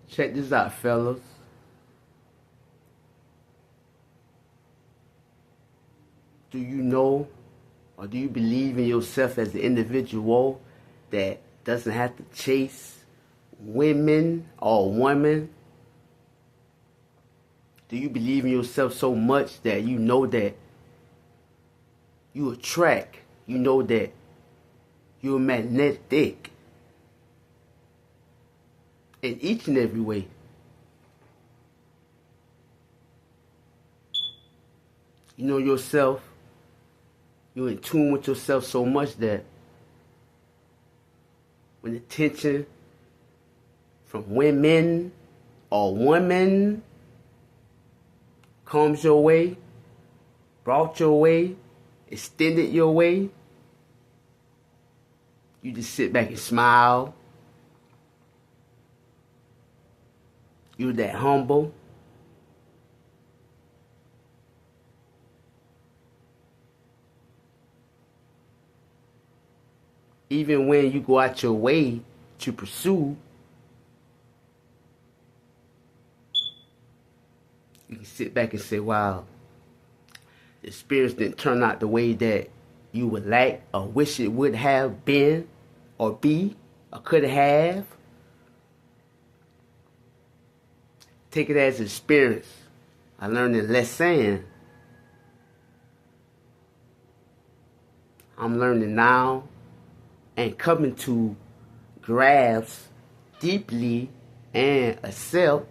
Check this out, fellas. Do you know or do you believe in yourself as an individual that doesn't have to chase women or women? Do you believe in yourself so much that you know that you attract, you know that you're magnetic in each and every way? You know yourself, you're in tune with yourself so much that when attention from women or women comes your way, brought your way, extended your way, you just sit back and smile. You're that humble. Even when you go out your way to pursue, you can sit back and say, wow, the experience didn't turn out the way that you would like or wish it would have been or be or could have. Take it as an experience. I learned a lesson. I'm learning now and coming to grasp deeply and accept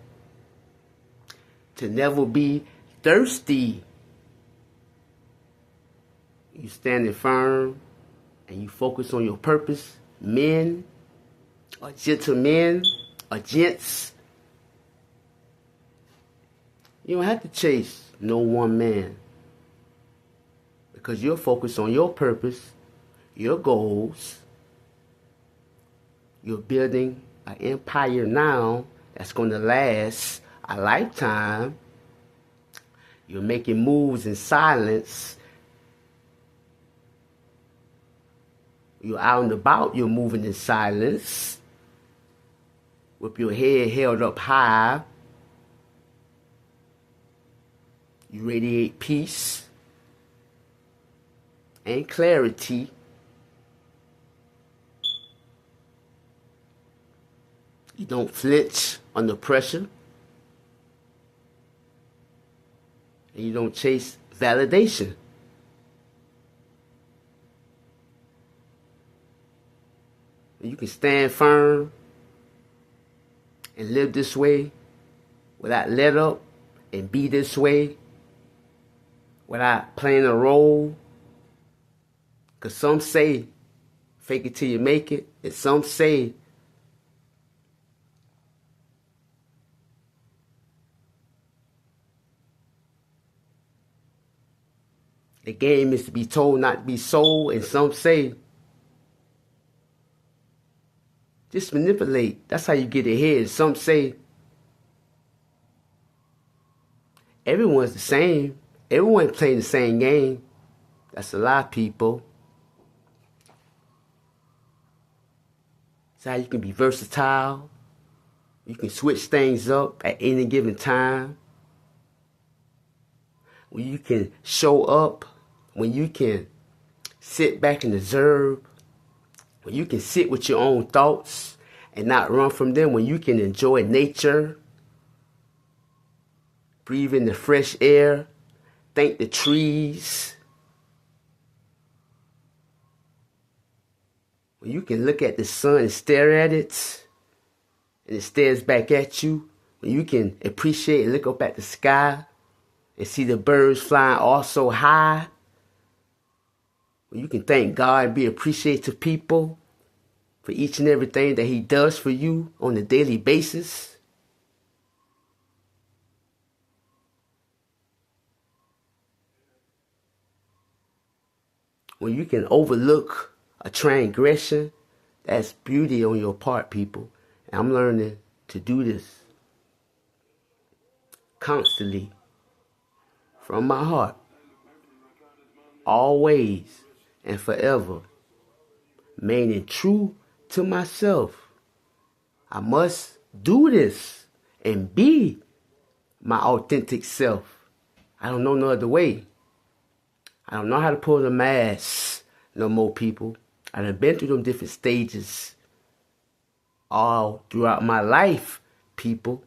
to never be thirsty. You standing firm and you focus on your purpose. Men or gentlemen or gents, you don't have to chase no one man because you're focused on your purpose, your goals. You're building an empire now that's going to last a lifetime. You're making moves in silence. You're out and about, you're moving in silence with your head held up high. You radiate peace and clarity. You don't flinch under pressure. And you don't chase validation. You can stand firm and live this way without let up and be this way without playing a role. Because some say fake it till you make it, and some say the game is to be told, not to be sold, and some say just manipulate. That's how you get ahead. Some say everyone's the same. Everyone's playing the same game. That's a lie, people. It's how you can be versatile. You can switch things up at any given time. When you can show up, when you can sit back and observe, when you can sit with your own thoughts and not run from them, when you can enjoy nature, breathe in the fresh air, thank the trees, when you can look at the sun and stare at it, and it stares back at you, when you can appreciate and look up at the sky and see the birds flying all so high, when you can thank God and be appreciative people for each and everything that He does for you on a daily basis. When you can overlook a transgression, that's beauty on your part, people. And I'm learning to do this constantly from my heart, always and forever, remaining true to myself. I must do this and be my authentic self. I don't know no other way. I don't know how to pull a mask no more, people. I done been through them different stages all throughout my life, people.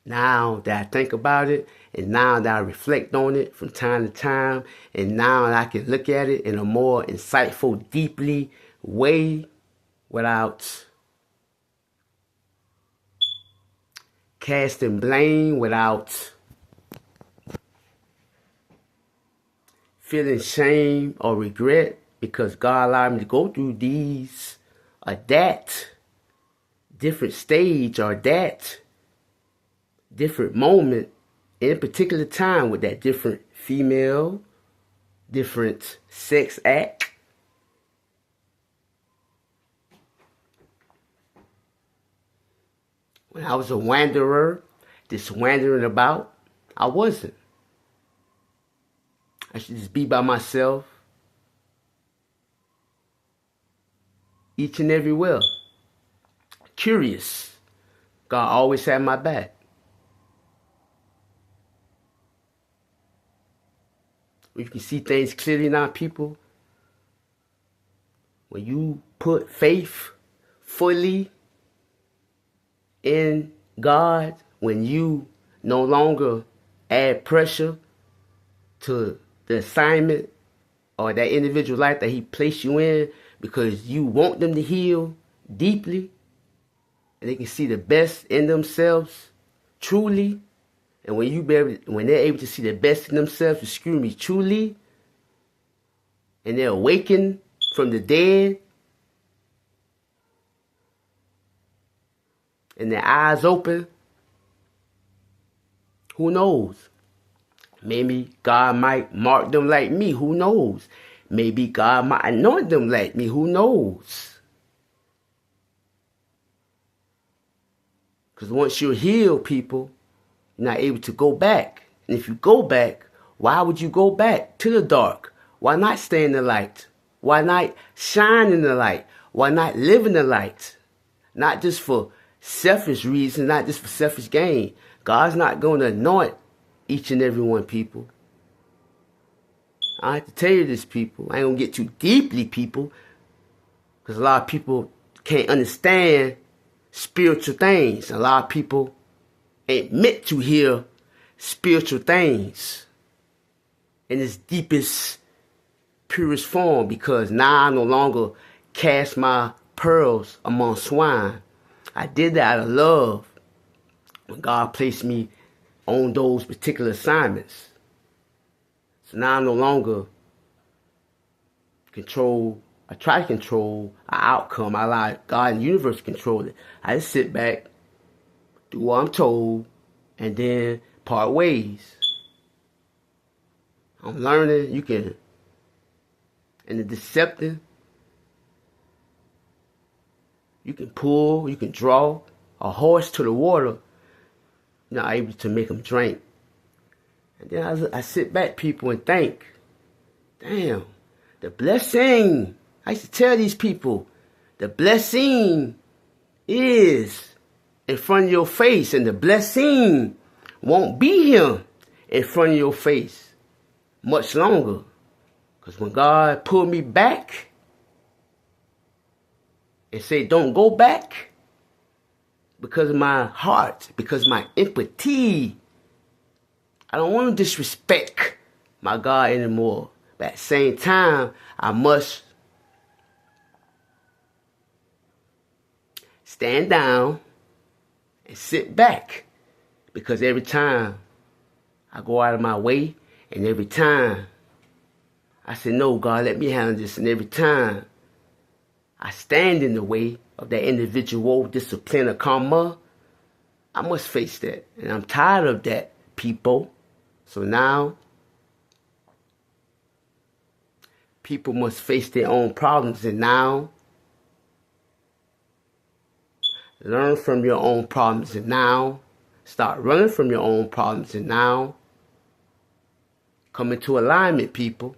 Now that I think about it, and now that I reflect on it from time to time, and now that I can look at it in a more insightful, deeply way without casting blame, without feeling shame or regret, because God allowed me to go through these or that different stage or that different moment in a particular time with that different female, different sex act. When I was a wanderer, just wandering about, I wasn't. I should just be by myself each and everywhere. Curious. God always had my back. You can see things clearly now, people. When you put faith fully in God, when you no longer add pressure to the assignment or that individual life that He placed you in because you want them to heal deeply and they can see the best in themselves truly. And when they're able to see the best in themselves, excuse me, truly, and they're awakened from the dead, and their eyes open, who knows? Maybe God might mark them like me, who knows? Maybe God might anoint them like me, who knows? Because once you're healed, people, you're not able to go back. And if you go back, why would you go back to the dark? Why not stay in the light? Why not shine in the light? Why not live in the light? Not just for selfish reasons, not just for selfish gain. God's not going to anoint each and every one, people. I have to tell you this, people. I ain't going to get too deeply, people, because a lot of people can't understand spiritual things. A lot of people ain't meant to hear spiritual things in its deepest, purest form, because now I no longer cast my pearls among swine. I did that out of love when God placed me on those particular assignments. So now I no longer I try to control an outcome. I allow God and the universe to control it. I just sit back, do what I'm told, and then part ways. I'm learning. In the deceptive, you can pull, you can draw a horse to the water. You're not able to make them drink. And then I sit back, people, and think, damn, the blessing. I used to tell these people, the blessing is in front of your face, and the blessing won't be here in front of your face much longer. Because when God pulled me back and said, don't go back, because of my heart, because of my empathy, I don't want to disrespect my God anymore. But at the same time, I must stand down and sit back, because every time I go out of my way, and every time I say, no, God, let me handle this, and every time I stand in the way of that individual discipline or karma, I must face that. And I'm tired of that, people. So now, people must face their own problems. And now, learn from your own problems. And now, start running from your own problems. And now, come into alignment, people.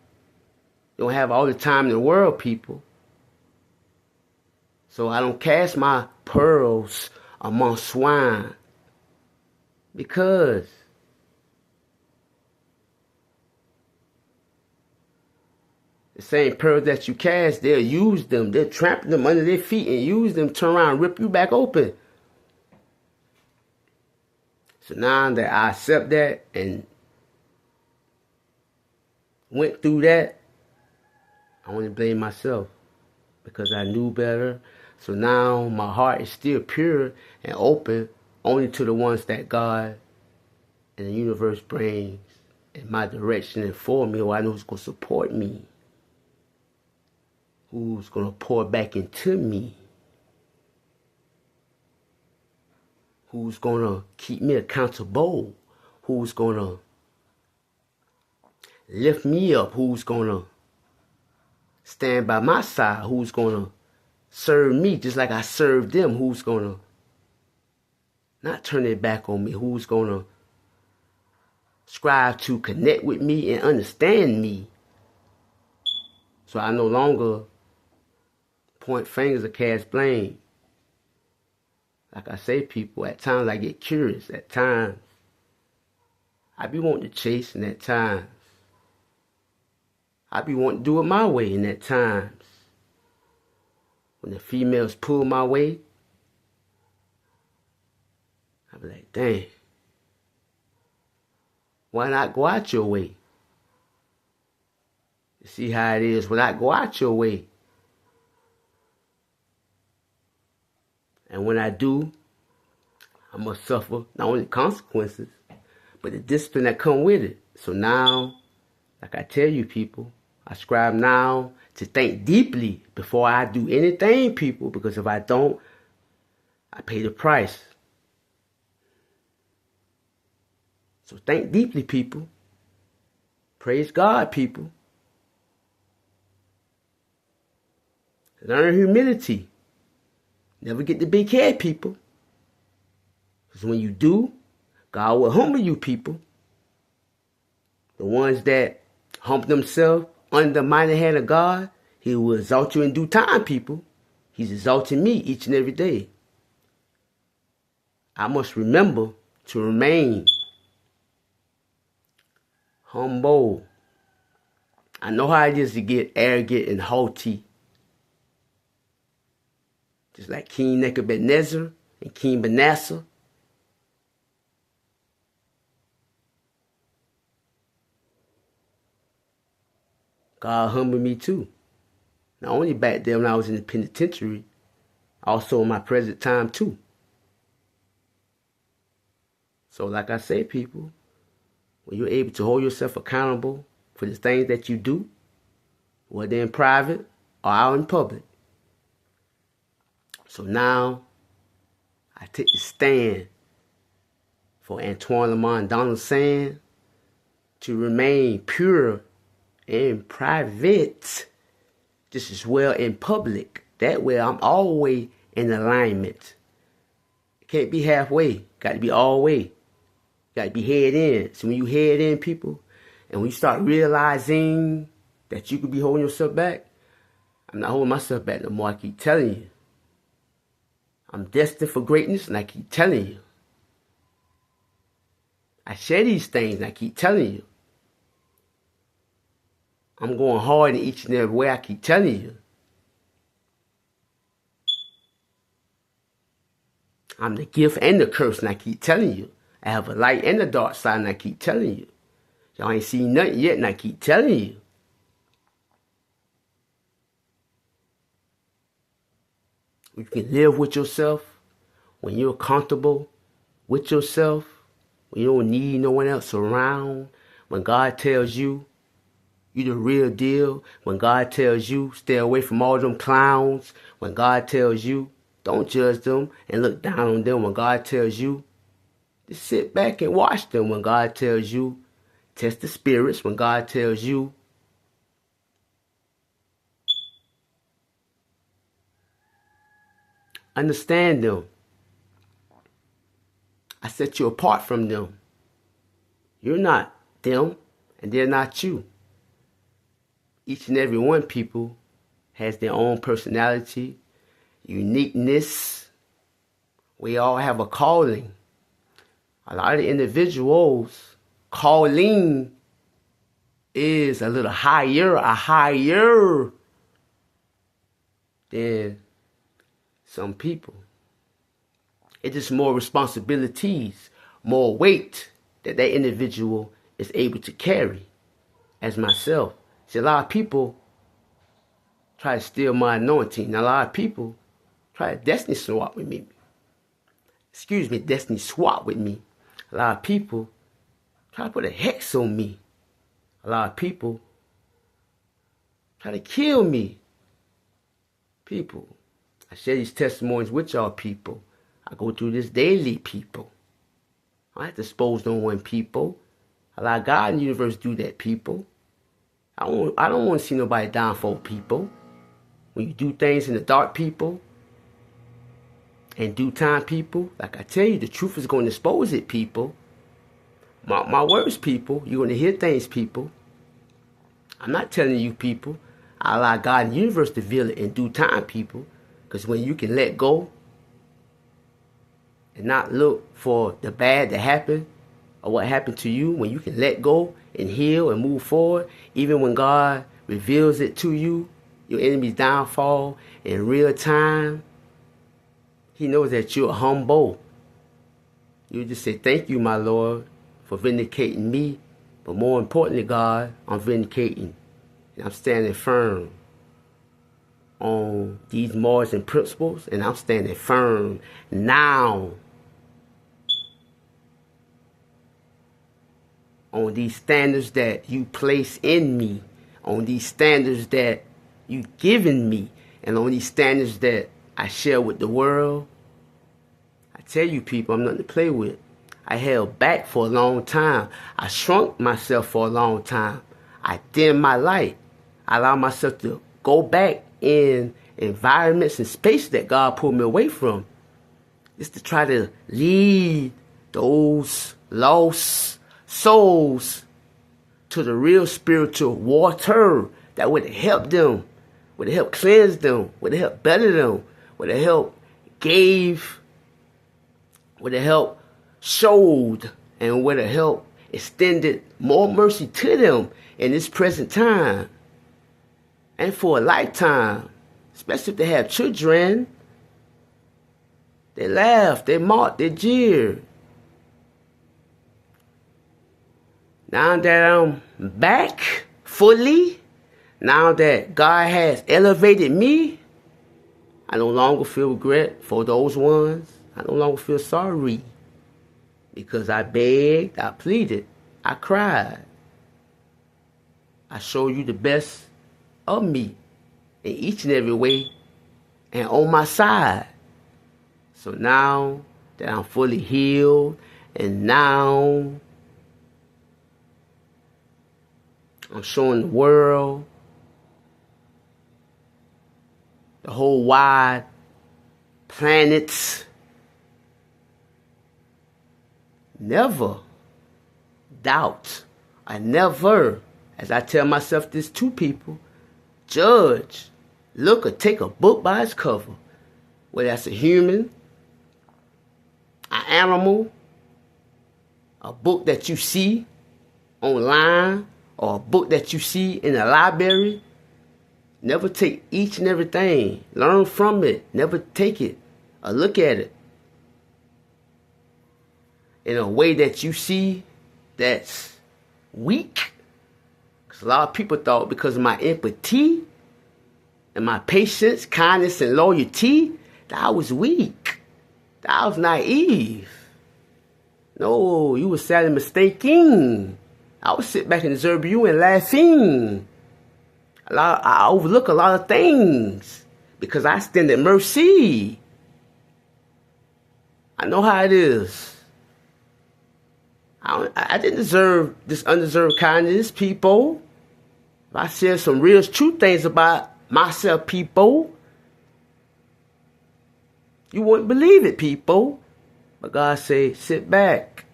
You don't have all the time in the world, people. So I don't cast my pearls among swine. Because the same pearls that you cast, they'll use them. They'll trample them under their feet and use them, turn around and rip you back open. So now that I accept that and went through that, I only blame myself because I knew better. So now my heart is still pure and open only to the ones that God and the universe brings in my direction and for me, or I know who's going to support me, who's going to pour back into me, who's going to keep me accountable, who's going to lift me up, who's going to stand by my side, who's going to serve me just like I served them, who's going to not turn their back on me, who's going to strive to connect with me and understand me. So I no longer point fingers or cast blame. Like I say, people, at times I get curious. At times I be wanting to chase, and at times I be wanting to do it my way, and at times when the females pull my way, I be like, dang, why not go out your way? You see how it is when I go out your way. And when I do, I must suffer not only consequences, but the discipline that come with it. So now, like I tell you people, I strive now to think deeply before I do anything, people, because if I don't, I pay the price. So think deeply, people. Praise God, people. Learn humility. Never get the big head, people. Because when you do, God will humble you, people. The ones that humble themselves under the mighty hand of God, He will exalt you in due time, people. He's exalting me each and every day. I must remember to remain humble. I know how it is to get arrogant and haughty. Just like King Nebuchadnezzar and King Manasseh. God humbled me too. Not only back then when I was in the penitentiary, also in my present time too. So like I say, people, when you're able to hold yourself accountable for the things that you do, whether in private or out in public. So now, I take the stand for Antoine Lamont Donald saying to remain pure in private, just as well in public. That way I'm always in alignment. It can't be halfway. Got to be all way. Got to be head in. So when you head in, people, and when you start realizing that you could be holding yourself back, I'm not holding myself back no more. I keep telling you. I'm destined for greatness, and I keep telling you. I share these things, and I keep telling you. I'm going hard in each and every way, I keep telling you. I'm the gift and the curse, and I keep telling you. I have a light and a dark side, and I keep telling you. Y'all ain't seen nothing yet, and I keep telling you. You can live with yourself when you're comfortable with yourself, when you don't need no one else around, when God tells you you're the real deal, when God tells you stay away from all them clowns, when God tells you don't judge them and look down on them, when God tells you just sit back and watch them, when God tells you test the spirits, when God tells you understand them. I set you apart from them. You're not them, and they're not you. Each and every one, people, has their own personality, uniqueness. We all have a calling. A lot of individuals' calling is a little higher than some people. It's just more responsibilities, more weight that individual is able to carry, as myself. See, a lot of people try to steal my anointing. A lot of people try to destiny swap with me. Destiny swap with me. A lot of people try to put a hex on me. A lot of people try to kill me. People, I share these testimonies with y'all people. I go through this daily, people. I have to expose no one, people. Allow God in the universe do that, people. I don't want to see nobody downfall, people. When you do things in the dark, people, in due time, people, like I tell you, the truth is going to expose it, people. My words, people. You're going to hear things, people. I'm not telling you, people. I allow God in the universe to reveal it in due time, people. Because when you can let go and not look for the bad that happened or what happened to you, when you can let go and heal and move forward, even when God reveals it to you, your enemy's downfall in real time, He knows that you're humble. You just say, thank you, my Lord, for vindicating me. But more importantly, God, I'm vindicating. And I'm standing firm on these morals and principles. And I'm standing firm now on these standards that you place in me. On these standards that you've given me. And on these standards that I share with the world. I tell you, people, I'm nothing to play with. I held back for a long time. I shrunk myself for a long time. I dimmed my light. I allowed myself to go back in environments and spaces that God pulled me away from. Just to try to lead those lost souls to the real spiritual water that would help them, would help cleanse them, would help better them, would help gave, would help showed, and would help extended more mercy to them in this present time and for a lifetime, especially if they have children. They laugh, they mock, they jeer. Now that I'm back fully, now that God has elevated me, I no longer feel regret for those ones. I no longer feel sorry. Because I begged, I pleaded, I cried. I showed you the best of me in each and every way and on my side. So now that I'm fully healed and now I'm showing the world, the whole wide planets, never doubt. I never, as I tell myself this to people, judge, look, or take a book by its cover. Whether that's a human, an animal, a book that you see online, or a book that you see in a library. Never take each and everything. Learn from it. Never take it or look at it in a way that you see that's weak. Because a lot of people thought because of my empathy and my patience, kindness, and loyalty, that I was weak. That I was naive. No, you were sadly mistaken. I would sit back and observe you and laughing. I overlook a lot of things because I extended mercy. I know how it is. I didn't deserve this undeserved kindness, people. If I said some real true things about myself, people, you wouldn't believe it, people. But God say, sit back.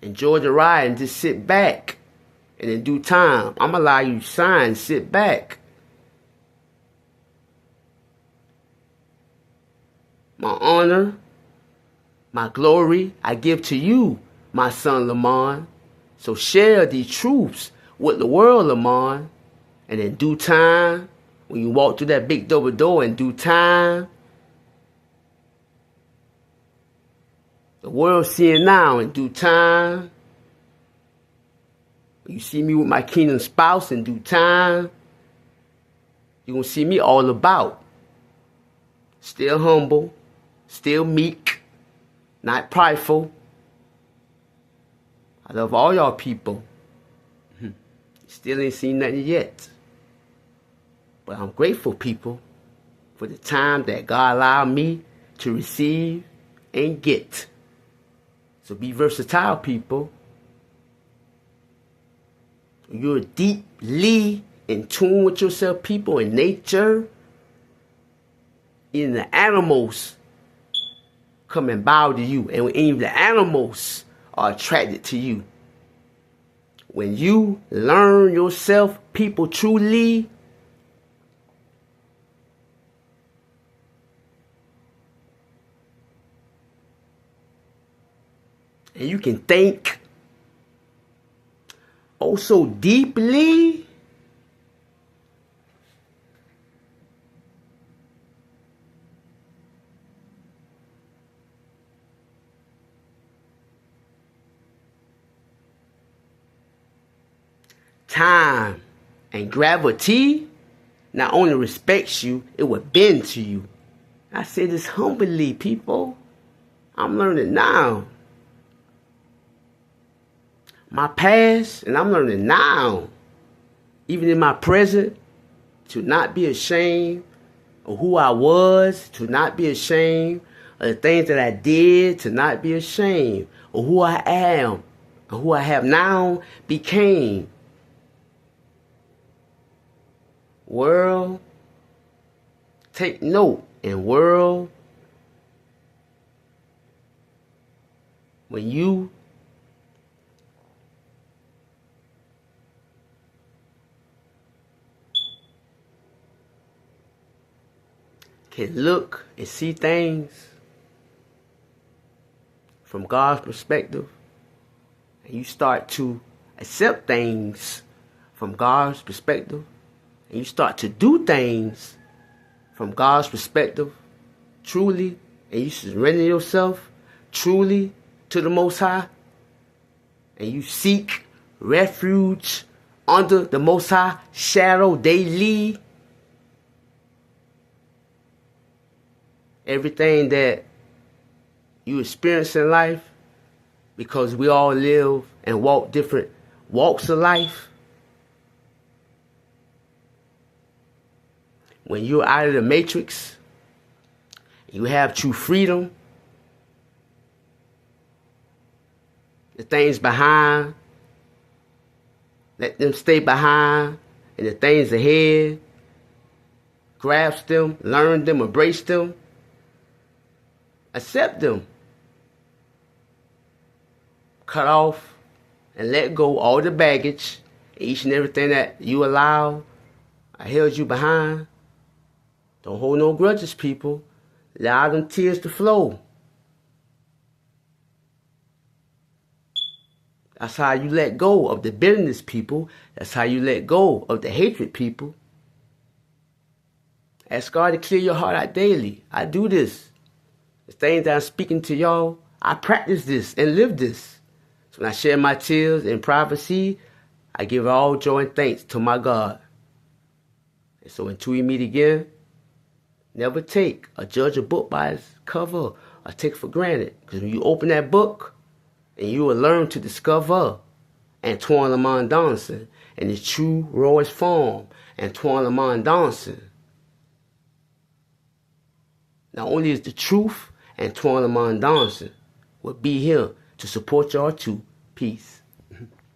Enjoy the ride and just sit back. And in due time, I'm going to allow you to shine, sit back. My honor, My glory I give to you, my son Lamont. So share these truths with the world, Lamont. And in due time, when you walk through that big double door in due time, the world seeing now in due time. When you see me with my kingdom spouse in due time, you're going to see me all about. Still humble, still meek, not prideful. I love all y'all people. Still ain't seen nothing yet. But I'm grateful, people, for the time that God allowed me to receive and get. So be versatile, people. You're deeply in tune with yourself, people, in nature. Even the animals come and bow to you. And even the animals are attracted to you. When you learn yourself, people, truly, and you can think oh so deeply, time and gravity not only respects you, it will bend to you. I say this humbly, people. I'm learning now. My past, and I'm learning now, even in my present, to not be ashamed of who I was, to not be ashamed of the things that I did, to not be ashamed of who I am, and who I have now became. World, take note, and world, when you can look and see things from God's perspective, and you start to accept things from God's perspective, and you start to do things from God's perspective, truly, and you surrender yourself truly to the Most High, and you seek refuge under the Most High shadow daily, everything that you experience in life, because we all live and walk different walks of life. When you're out of the matrix, you have true freedom. The things behind, let them stay behind, and the things ahead, grasp them, learn them, embrace them, accept them. Cut off and let go all the baggage, each and everything that you allow or held you behind. Don't hold no grudges, people. Allow them tears to flow. That's how you let go of the bitterness, people. That's how you let go of the hatred, people. Ask God to clear your heart out daily. I do this. The things that I'm speaking to y'all, I practice this and live this. So when I share my tears in privacy, I give all joy and thanks to my God. And so until we meet again, never take or judge a book by its cover or take for granted. Because when you open that book, and you will learn to discover Antoine Lamont Donaldson in his true rawest form, Antoine Lamont Donaldson. Not only is the truth, Antoine Lamont Donaldson will be here to support y'all too. Peace.